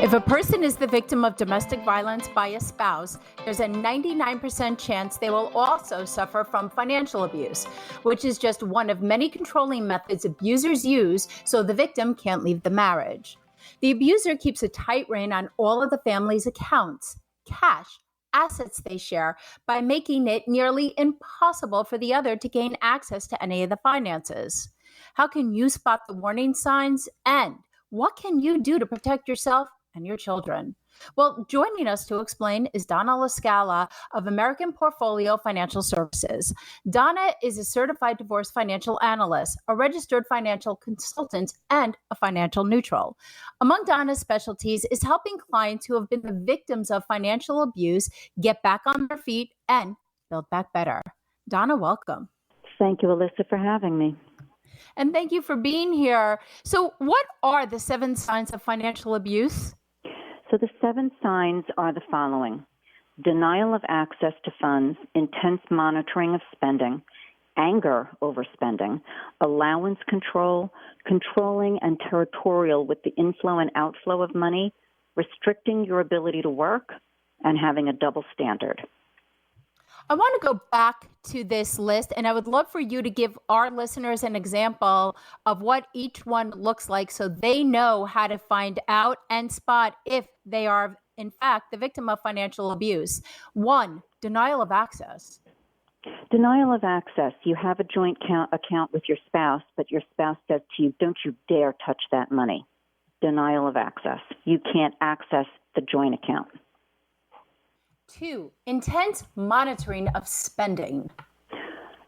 If a person is the victim of domestic violence by a spouse, there's a 99% chance they will also suffer from financial abuse, which is just one of many controlling methods abusers use so the victim can't leave the marriage. The abuser keeps a tight rein on all of the family's accounts, cash, assets they share, by making it nearly impossible for the other to gain access to any of the finances. How can you spot the warning signs, and what can you do to protect yourself and your children? Well, joining us to explain is Donna LaScala of American Portfolio Financial Services. Donna is a certified divorce financial analyst, a registered financial consultant, and a financial neutral. Among Donna's specialties is helping clients who have been the victims of financial abuse get back on their feet and build back better. Donna, welcome. Thank you, Ilyssa, for having me. And thank you for being here. So what are the 7 signs of financial abuse? So the 7 signs are the following: denial of access to funds, intense monitoring of spending, anger over spending, allowance control, controlling and territorial with the inflow and outflow of money, restricting your ability to work, and having a double standard. I want to go back to this list, and I would love for you to give our listeners an example of what each one looks like so they know how to find out and spot if they are, in fact, the victim of financial abuse. 1, denial of access. Denial of access. You have a joint account with your spouse, but your spouse says to you, "Don't you dare touch that money." Denial of access. You can't access the joint account. 2, intense monitoring of spending.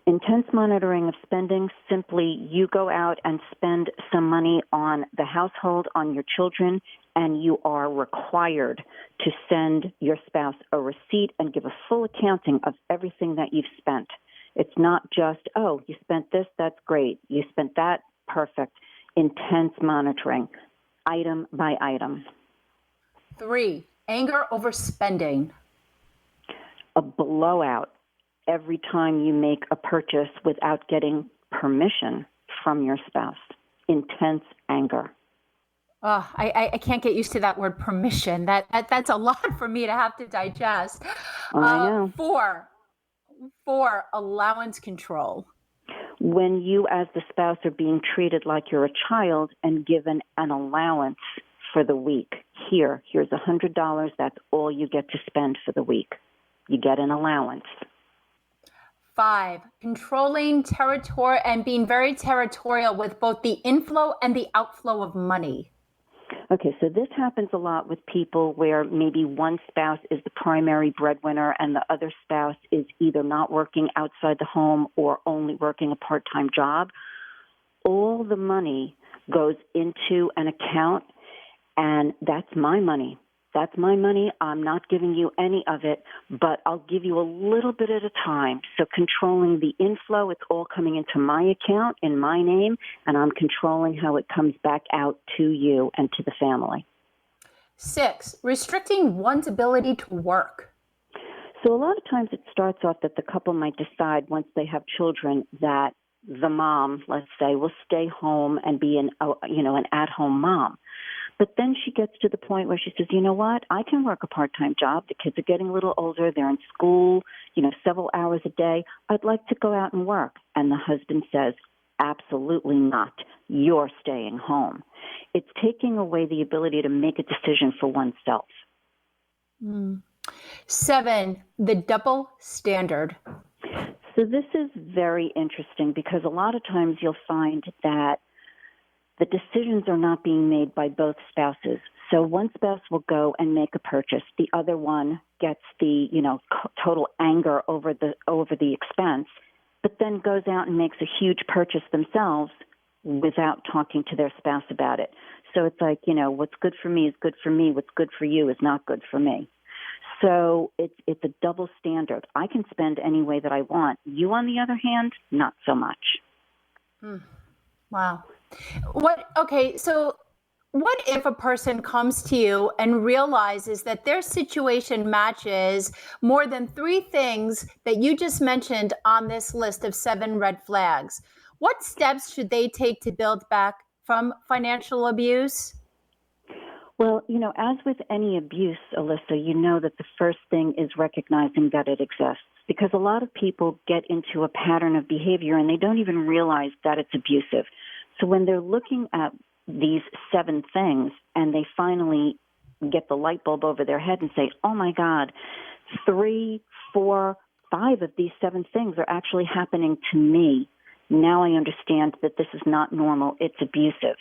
Intense monitoring of spending, simply you go out and spend some money on the household, on your children, and you are required to send your spouse a receipt and give a full accounting of everything that you've spent. It's not just, oh, you spent this, that's great. You spent that, perfect. Intense monitoring, item by item. 3, anger over spending. A blowout every time you make a purchase without getting permission from your spouse. Intense anger. Oh, I can't get used to that word permission. That's a lot for me to have to digest. I know. 4, allowance control. When you as the spouse are being treated like you're a child and given an allowance for the week. Here's $100. That's all you get to spend for the week. You get an allowance. 5, controlling territory and being very territorial with both the inflow and the outflow of money. Okay, so this happens a lot with people where maybe one spouse is the primary breadwinner and the other spouse is either not working outside the home or only working a part-time job. All the money goes into an account, and that's my money. That's my money. I'm not giving you any of it, but I'll give you a little bit at a time. So controlling the inflow, it's all coming into my account in my name, and I'm controlling how it comes back out to you and to the family. 6, restricting one's ability to work. So a lot of times it starts off that the couple might decide once they have children that the mom, let's say, will stay home and be an at-home mom. But then she gets to the point where she says, you know what, I can work a part-time job. The kids are getting a little older. They're in school, several hours a day. I'd like to go out and work. And the husband says, absolutely not. You're staying home. It's taking away the ability to make a decision for oneself. 7, the double standard. So this is very interesting because a lot of times you'll find that the decisions are not being made by both spouses. So one spouse will go and make a purchase. The other one gets the, total anger over the expense, but then goes out and makes a huge purchase themselves without talking to their spouse about it. So it's like, what's good for me is good for me. What's good for you is not good for me. So it's a double standard. I can spend any way that I want. You, on the other hand, not so much. Wow. So what if a person comes to you and realizes that their situation matches more than 3 things that you just mentioned on this list of 7 red flags? What steps should they take to build back from financial abuse? Well, as with any abuse, Ilyssa, you know that the first thing is recognizing that it exists, because a lot of people get into a pattern of behavior and they don't even realize that it's abusive. So when they're looking at these 7 things and they finally get the light bulb over their head and say, oh my God, 3, 4, 5 of these 7 things are actually happening to me. Now I understand that this is not normal. It's abusive.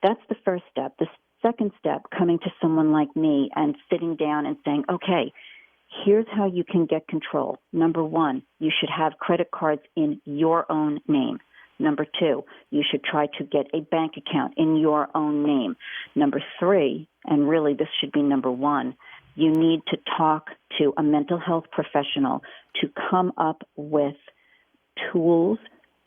That's the first step. The second step, coming to someone like me and sitting down and saying, okay, here's how you can get control. Number 1, you should have credit cards in your own name. Number 2, you should try to get a bank account in your own name. Number 3, and really this should be number 1, you need to talk to a mental health professional to come up with tools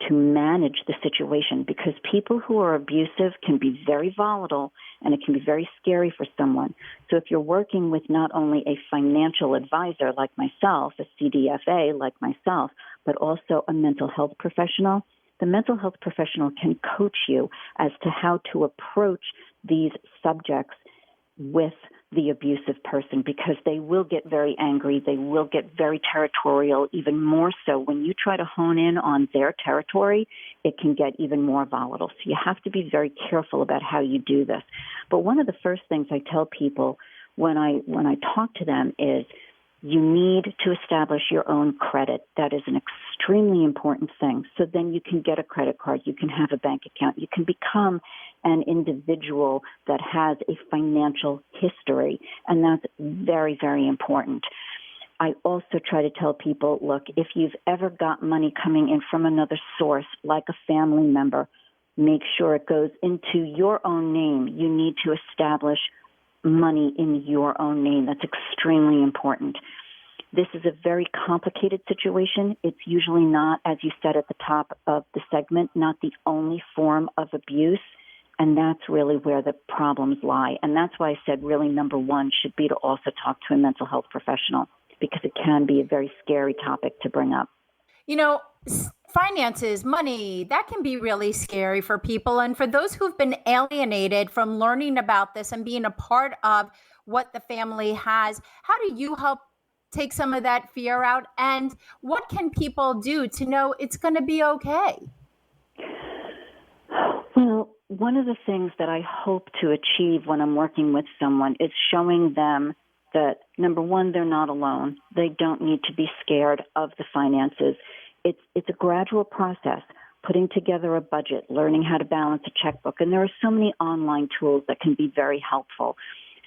to manage the situation, because people who are abusive can be very volatile and it can be very scary for someone. So if you're working with not only a financial advisor like myself, a CDFA like myself, but also a mental health professional, the mental health professional can coach you as to how to approach these subjects with the abusive person, because they will get very angry. They will get very territorial, even more so when you try to hone in on their territory, it can get even more volatile. So you have to be very careful about how you do this. But one of the first things I tell people when I talk to them is you need to establish your own credit. That is an extremely important thing. So then you can get a credit card, you can have a bank account, you can become an individual that has a financial history, and that's very, very important. I also try to tell people, look, if you've ever got money coming in from another source, like a family member, make sure it goes into your own name. You need to establish money in your own name. That's extremely important. This is a very complicated situation. It's usually not, as you said at the top of the segment, not the only form of abuse. And that's really where the problems lie. And that's why I said really number 1 should be to also talk to a mental health professional, because it can be a very scary topic to bring up. Finances, money, that can be really scary for people. And for those who've been alienated from learning about this and being a part of what the family has, how do you help take some of that fear out? And what can people do to know it's going to be okay? Well, one of the things that I hope to achieve when I'm working with someone is showing them that, number 1, they're not alone. They don't need to be scared of the finances. It's a gradual process, putting together a budget, learning how to balance a checkbook. And there are so many online tools that can be very helpful.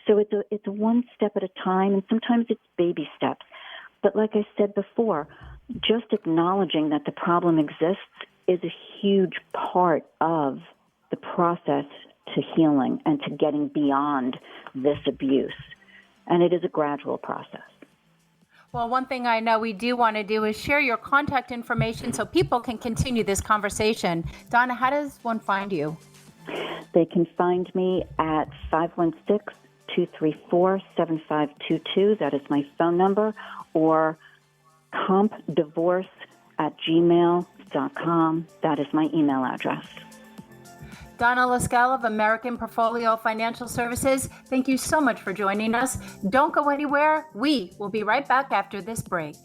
So it's a one step at a time, and sometimes it's baby steps. But like I said before, just acknowledging that the problem exists is a huge part of the process to healing and to getting beyond this abuse. And it is a gradual process. Well, one thing I know we do want to do is share your contact information so people can continue this conversation. Donna, how does one find you? They can find me at 516-234-7522. That is my phone number. Or compdivorce@gmail.com. That is my email address. Donna LaScala of American Portfolio Financial Services, thank you so much for joining us. Don't go anywhere. We will be right back after this break.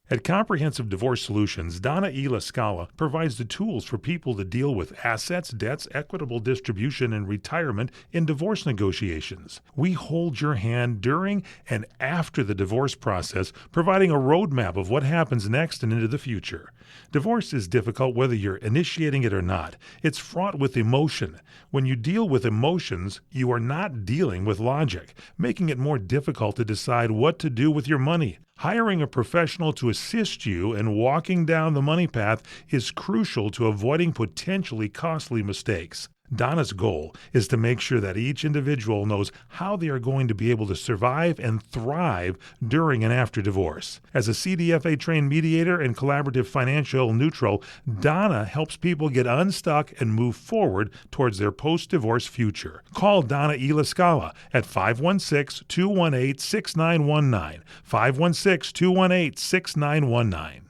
At Comprehensive Divorce Solutions, Donna LaScala provides the tools for people to deal with assets, debts, equitable distribution, and retirement in divorce negotiations. We hold your hand during and after the divorce process, providing a roadmap of what happens next and into the future. Divorce is difficult whether you're initiating it or not. It's fraught with emotion. When you deal with emotions, you are not dealing with logic, making it more difficult to decide what to do with your money. Hiring a professional to assist you in walking down the money path is crucial to avoiding potentially costly mistakes. Donna's goal is to make sure that each individual knows how they are going to be able to survive and thrive during and after divorce. As a CDFA-trained mediator and collaborative financial neutral, Donna helps people get unstuck and move forward towards their post-divorce future. Call Donna LaScala at 516-218-6919, 516-218-6919.